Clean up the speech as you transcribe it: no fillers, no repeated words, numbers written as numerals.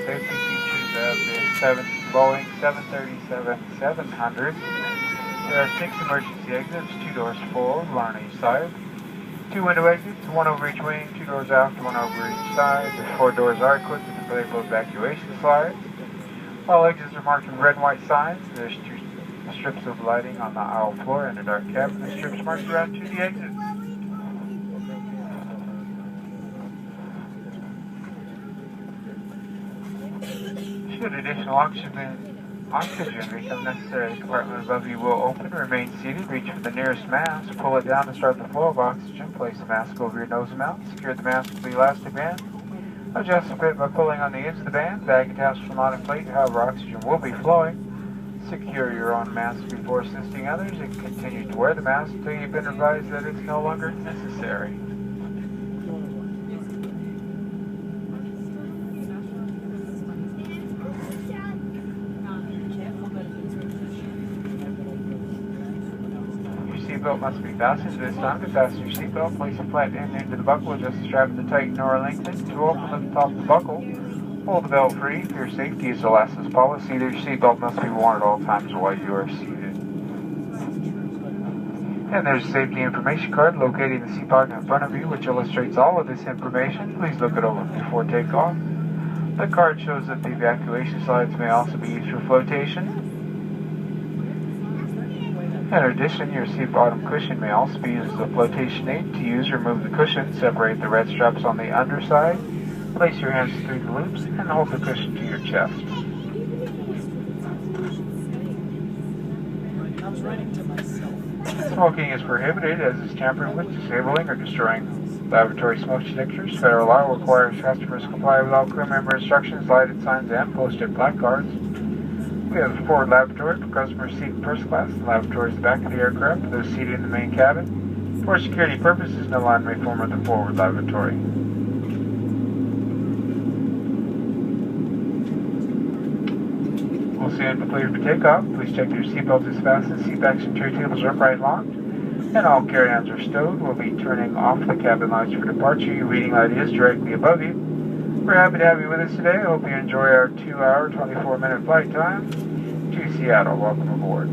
safety features of the Boeing 737-700. There are 6 emergency exits, 2 doors forward, 1 on each side. 2 window exits, 1 over each wing, 2 doors aft, 1 over each side. The 4 doors are equipped with inflatable evacuation slides. All exits are marked with red and white signs. There's 2 strips of lighting on the aisle floor and a dark cabin. The strips marked around 2 of the exits. Should additional oxygen become necessary, the compartment above you will open. Remain seated, reach for the nearest mask, pull it down to start the flow of oxygen. Place the mask over your nose and mouth. Secure the mask with the elastic band. Adjust the fit by pulling on the ends of the band. Bag attached will not inflate, however oxygen will be flowing. Secure your own mask before assisting others and continue to wear the mask until you've been advised that it's no longer necessary. Seatbelt must be fastened. This time to fasten your seatbelt, place a flat end into the buckle, adjust the strap to tighten or lengthen. To open at the top of the buckle, hold the belt free. For your safety is the lessons policy. Your seatbelt must be worn at all times while you are seated. And there's a safety information card located in the seat pocket in front of you, which illustrates all of this information. Please look it over before takeoff. The card shows that the evacuation slides may also be used for flotation. In addition, your seat bottom cushion may also be used as a flotation aid. To use, remove the cushion, separate the red straps on the underside, place your hands through the loops, and hold the cushion to your chest. Smoking is prohibited, as is tampering with, disabling, or destroying laboratory smoke detectors. Federal law requires customers comply with all crew member instructions, lighted signs, and posted placards. We have a forward lavatory for customers seated in first class. The lavatory is the back of the aircraft for those seated in the main cabin. For security purposes, no line may form with the forward lavatory. We'll stand clear for takeoff. Please check your seatbelt is fastened, seat backs and tray tables are upright locked, and all carry-ons are stowed. We'll be turning off the cabin lights for departure. Your reading light is directly above you. We're happy to have you with us today. I hope you enjoy our 2-hour, 24-minute flight time to Seattle. Welcome aboard.